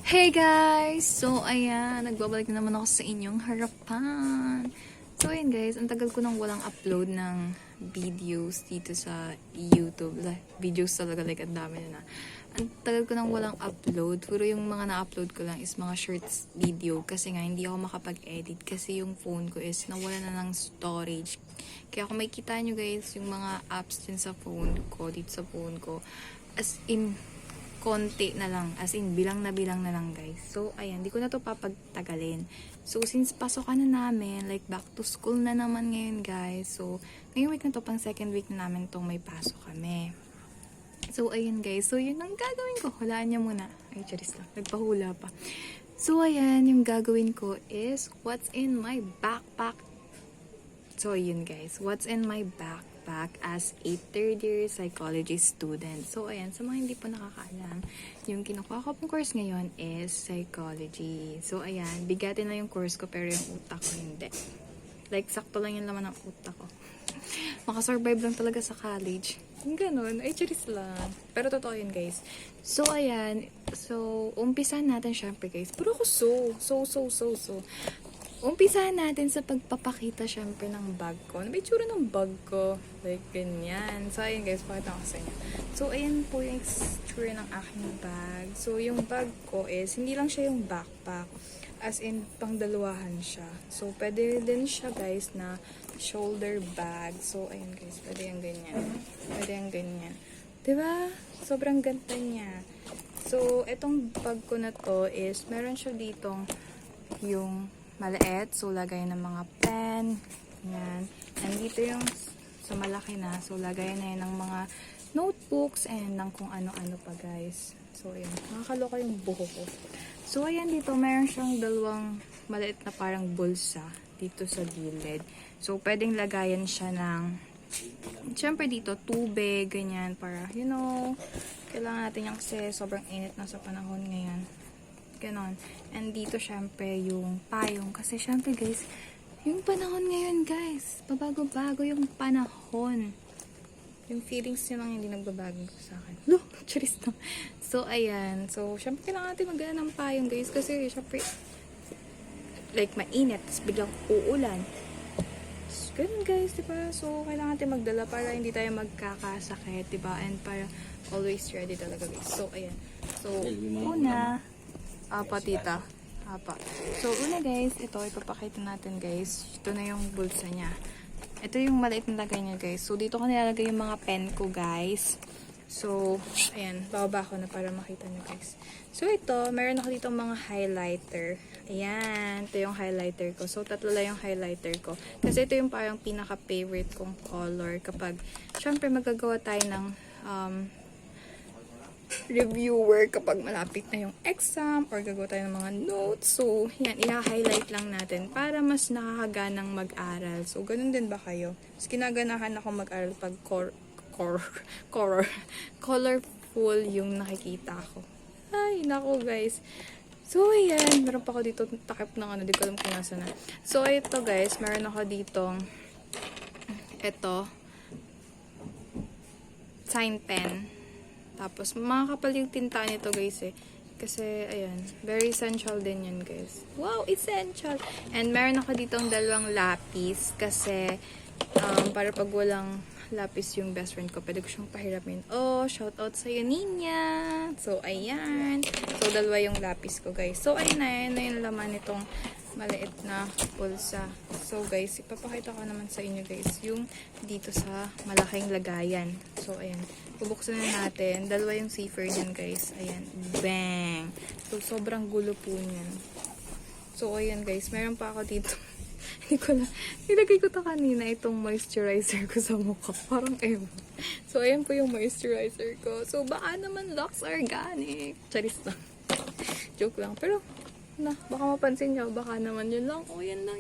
Hey guys! So, ayan, nagbabalik na naman ako sa inyong harapan. So, ayan guys, ang tagal ko nang walang upload ng videos dito sa YouTube. Like, videos talaga, like, ang dami na. Ang tagal ko nang walang upload. Puro yung mga na-upload ko lang is mga shorts video. Kasi nga, hindi ako makapag-edit. Kasi yung phone ko is nawala na ng storage. Kaya kung makikita nyo guys, yung mga apps din sa phone ko, dito sa phone ko, as in, konti na lang. As in, bilang na lang, guys. So, ayan. Di ko na to papagtagalin. So, since pasokan na namin, like, back to school na naman ngayon, guys. So, ngayong week na to, pang second week na namin itong may pasok kami. So, ayan, guys. So, yun ang gagawin ko. Hulaan niya muna. Ay, charis lang. Nagpahula pa. So, ayan. Yung gagawin ko is, what's in my backpack? So, yun, guys. What's in my backpack as a third year psychology student. So, ayan, sa mga hindi po nakakaalam, yung kinukuha ko pong course ngayon is psychology. So, ayan, bigatin na yung course ko pero yung utak ko hindi. Like, sakto lang yung laman ng utak ko. Makasurvive lang talaga sa college. Yung ganun, ay charis lang. Pero totoo yun, guys. So, ayan, so, umpisahan natin syempre, guys. Pero ako so. Umpisahan natin sa pagpapakita syempre ng bag ko. Ano ba yung tsura ng bag ko? Like, ganyan. So, ayun guys, pakita ko sa inyo. So, ayan po yung tsura ng aking bag. So, yung bag ko is, hindi lang siya yung backpack. As in, pangdalawahan siya. So, pwede din siya guys na shoulder bag. So, ayun guys, pwede yung ganyan. Pwede yung ganyan. Diba? Sobrang ganda niya. So, etong bag ko na to is, meron siya ditong yung maliit, so lagay ng mga pen, yan. And dito yung sa malaki na, so lagay na yan ng mga notebooks and ng kung ano-ano pa guys. So yan, nakakaloka yung buho ko. So ayan, dito meron siyang dalawang maliit na parang bulsa dito sa gilid. So pwedeng lagayan siya ng, syempre dito, tubig, ganyan, para, you know, kailangan natin yung kasi sobrang init na sa panahon ngayon. Ganon. And dito, syempre, yung payong. Kasi, syempre, guys, yung panahon ngayon, guys, pabago-bago yung panahon. Yung feelings nyo lang hindi nagbabago sa akin. Lo, charis na. So, ayan. So, syempre, kailangan natin magana ng payong, guys. Kasi, syempre, like, mainit. Tapos, biglang uulan. So, ganun, guys, diba? So, kailangan natin magdala para hindi tayo magkakasakit, diba? And para always ready talaga, guys. So, ayan. So, una, apa tita. Apa. So, una guys, ito ipapakita natin guys. Ito na yung bulsa niya. Ito yung maliit na lagay niya guys. So, dito ko nilalagay yung mga pen ko guys. So, ayan. Bababa ko na para makita niyo guys. So, ito, meron ako dito mga highlighter. Ayan. Ito yung highlighter ko. So, tatlo lang yung highlighter ko. Kasi ito yung parang pinaka-favorite kong color kapag, syempre, magagawa tayo ng, reviewer kapag malapit na yung exam or gagawa tayo ng mga notes. So, yan, i-highlight lang natin para mas nakakaganang mag-aral. So, ganun din ba kayo? Mas kinaganahan ako mag-aral pag colorful yung nakikita ko. Ay, nako guys. So, ayan, meron pa ako dito takip ng ano, di ko alam kung nasa na. So, ito guys, meron ako ditong ito sign pen. Tapos, makakapal yung tinta nito guys eh. Kasi, ayan, very essential din yan guys. Wow, essential! And meron ako ditong dalawang lapis. Kasi, para pag walang lapis yung best friend ko, pwede ko siyang pahiramin. Oh, shout out sa'yo, Ninya! So, ayan. So, dalawa yung lapis ko guys. So, ayun na yung laman nitong maliit na pulsa. So, guys, ipapakita ko naman sa inyo guys yung dito sa malaking lagayan. So, ayan. Bubuksan na natin. Dalawa yung zipper niyan, guys. Ayan. Bang! So, sobrang gulo po niyan. So, ayan, guys. Meron pa ako dito. Hindi ko na. Nilagay ko to kanina itong moisturizer ko sa mukha. Parang ewan. So, ayan po yung moisturizer ko. So, baka naman Lux Organic. Charis lang. Joke lang. Pero, baka mapansin nyo. Baka naman yun lang. Oh, yan lang.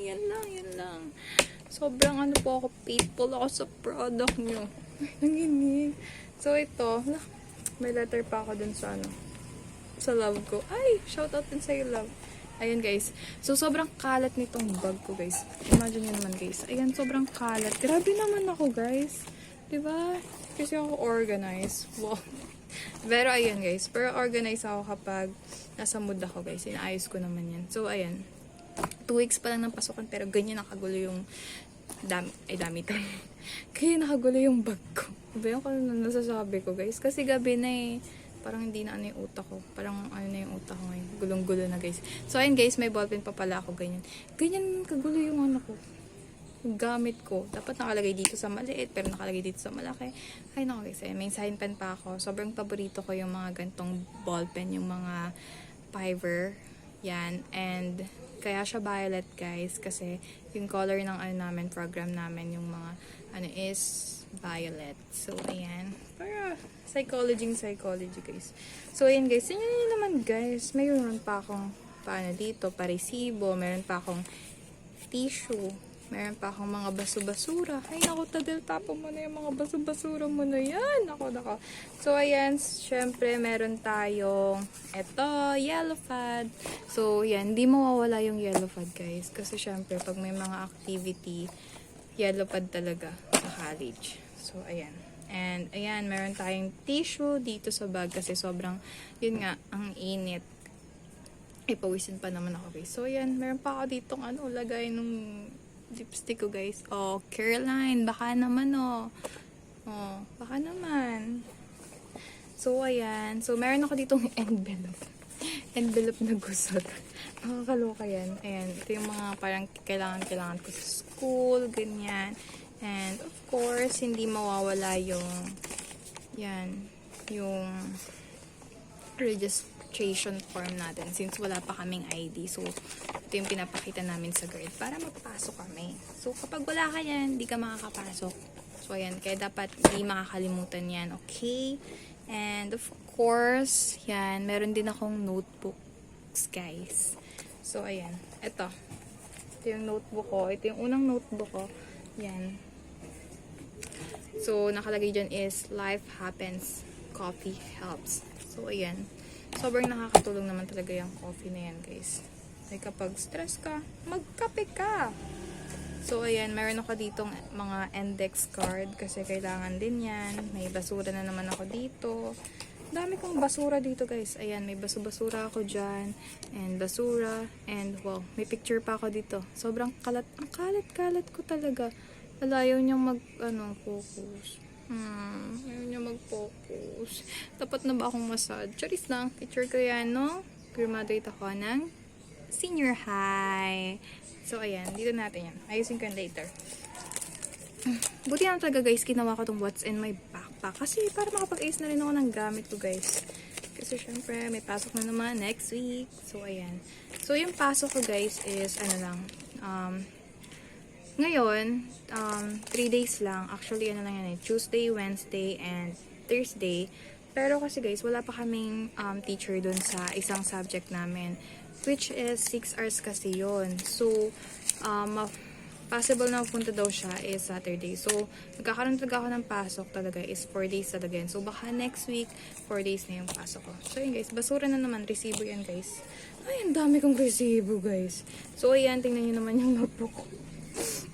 Sobrang ano po ako. Faithful ako sa product nyo. Nanginig. So, ito, may letter pa ako dun sa ano, sa love ko. Ay, shoutout din sa'yo, love. Ayan, guys. So, sobrang kalat nitong bag ko, guys. Imagine nyo naman, guys. Ayan, sobrang kalat. Grabe naman ako, guys. Diba? Kasi ako organized. Wow. Pero ayun guys, pero organize ako kapag nasa mood ako guys. Inaayos ko naman yan. So ayan, 2 weeks pa lang ng pasukan pero ganyan nakagulo yung dami to. Kaya nakagulo yung bag ko. Ba yung kung nasasabi ko guys? Kasi gabi na eh. Parang hindi na ano yung utak ko. Parang ano na yung utak ko ngayon. Gulong-gulo na guys. So ayun guys, may ballpen pa pala ako ganyan. Ganyan kagulo yung ano ko. Yung gamit ko. Dapat nakalagay dito sa maliit pero nakalagay dito sa malaki. Ay nako guys, may sign pen pa ako. Sobrang paborito ko yung mga gantong ballpen. Yung mga Fiverr. Yan. And kaya siya violet guys kasi yung color ng ano namin, program namin, yung mga ano is violet. So ayan, para psychology guys. So ayan guys, yun naman guys, mayroon pa akong paano dito, paresibo, meron pa akong tissue, meron pa akong mga baso-basura. Ay naku, Tadel, tapo mo na yung mga baso-basura mo na yan. Nako. So ayan, syempre meron tayong eto, yellow pad. So yan, hindi mawawala yung yellow pad guys. Kasi syempre pag may mga activity, yellow pad talaga sa college. So ayan. And ayan, meron tayong tissue dito sa bag kasi sobrang, yun nga, ang init. Pawisin pa naman ako guys. So ayan, meron pa ako ditong ano, lagay nung lipstick ko guys. Oh, Caroline, baka naman oh. Oh, baka naman. So ayan, so meron ako ditong envelope. Envelope na gusot. Nakakaloka yan. Ayan, ito yung mga parang kailangan ko sa school, ganyan. And of course, hindi mawawala yung yan, yung registration form natin since wala pa kaming ID. So, ito yung pinapakita namin sa guard para magpasok kami. So, kapag wala ka yan, hindi ka makakapasok. So, ayan. Kaya dapat hindi makakalimutan yan. Okay? And of course, yan. Meron din akong notebooks, guys. So, ayan. Ito yung notebook ko. Ito yung unang notebook ko. Yan. So, nakalagay dyan is life happens, coffee helps. So, ayan. Sobrang nakakatulong naman talaga yung coffee na yan, guys. Like, kapag stress ka, magkape ka. So, ayan. Meron ako ditong mga index card kasi kailangan din yan. May basura na naman ako dito. Dami kong basura dito, guys. Ayan, may basura ako dyan. And basura. And, wow, may picture pa ako dito. Sobrang kalat. Ang kalat-kalat ko talaga. Ayaw niyang focus. Ayaw niya mag-focus. Dapat na ba akong massage? Charis lang. Picture ko yan, no? Graduate ako ng senior high. So, ayan. Dito natin yan. Ayusin ko yan later. Buti na talaga, guys. Ginawa ko itong what's in my backpack. Kasi para makapag-ayos na rin ako ng gamit ko, guys. Kasi, syempre, may pasok na naman next week. So, ayan. So, yung pasok ko, guys, is, ngayon, 3 days lang. Actually, ano lang yan eh. Tuesday, Wednesday, and Thursday. Pero kasi guys, wala pa kaming teacher dun sa isang subject namin. Which is 6 hours kasi yon. So, possible na punta daw siya is Saturday. So, magkakaroon talaga ako ng pasok talaga is 4 days talaga yan. So, baka next week, 4 days na yung pasok ko. So, yun guys. Basura na naman. Resibo yan guys. Ay, ang dami kong resibo guys. So, ayan. Tingnan nyo naman yung notebook ko.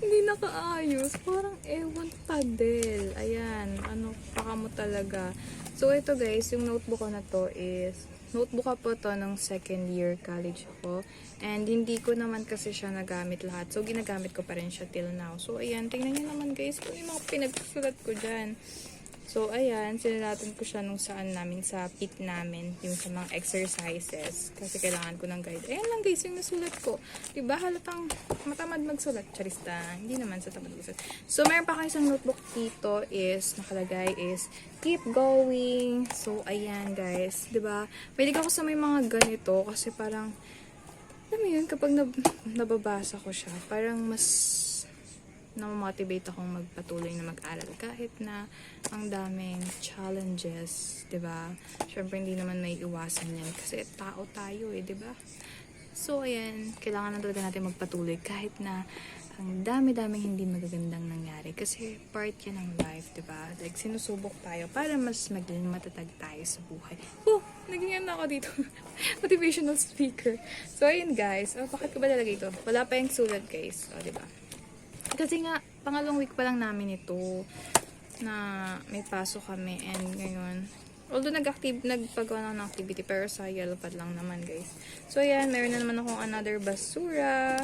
Hindi nakaayos. Parang ewan Tadel. Ayan. Ano, paka mo talaga. So, ito guys, yung notebook ko na to is, notebook ko po to ng second year college ako. And hindi ko naman kasi siya nagamit lahat. So, ginagamit ko pa rin siya till now. So, ayan. Tingnan nyo naman guys kung yung mga pinagsulat ko dyan. So, ayan, sinulatan ko siya nung saan namin, sa pit namin, yung sa mga exercises. Kasi kailangan ko ng guide. Ayan lang guys, yung nasulat ko. Diba, halatang matamad magsulat. Charista, hindi naman sa tamad magsulat. So, meron pa kayo isang notebook dito is, nakalagay is, keep going. So, ayan guys, diba? Pwede ako sa may mga ganito kasi parang, alam mo yun, kapag nababasa ko siya, parang mas na-motivate akong magpatuloy na mag-aral kahit na ang daming challenges, 'di ba? Syempre hindi naman may iwasan 'yan kasi tao tayo eh, 'di ba? So ayan, kailangan na talaga natin magpatuloy kahit na ang dami-daming hindi magagandang nangyari kasi part 'yan ng life, 'di ba? Like sinusubok tayo para mas maging matatag tayo sa buhay. Oh, naging ano ako dito. Motivational speaker. So ayun guys, bakit ko ba nalagay ito? Wala pa yung sulat guys, 'di ba? Kasi nga, pangalawang week pa lang namin ito na may pasok kami and ngayon, Although nagpagawa na ng activity, pero sa yellow pad lang naman, guys. So, ayan, meron na naman akong another basura.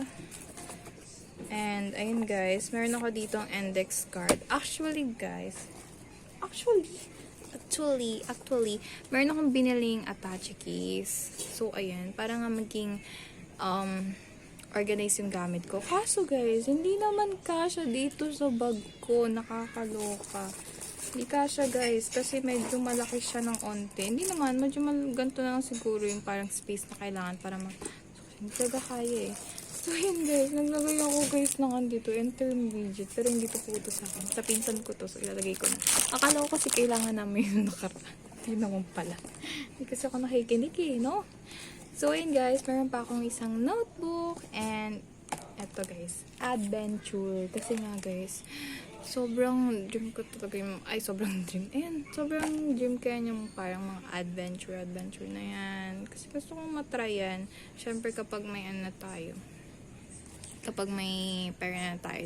And, ayun, guys, meron ako ditong index card. Actually, meron akong biniling attache case. So, ayan, para nga maging, organize yung gamit ko. Kaso, guys, hindi naman kasya dito sa bag ko. Nakakaloka. Hindi kasya, guys, kasi medyo malaki siya ng onte. Hindi naman, medyo ganito na lang siguro yung parang space na kailangan para hindi talaga kaya eh. So, yun, guys, naglagay ako, guys, ng andito, intermediate, pero hindi to po ito sa akin. Sa pinsan ko to, so ilalagay ko na. Akala ko kasi kailangan namin yung nakaraan. Hindi naman pala. Hindi kasi ako nakikinig eh, no? So, yun, guys, meron pa akong isang notebook, and eto, guys, adventure. Kasi nga, guys, sobrang dream ko talaga yung, sobrang dream kaya yung parang mga adventure na yan. Kasi gusto kong matry yan. Syempre kapag may ano na tayo. Kapag may pera na tayo,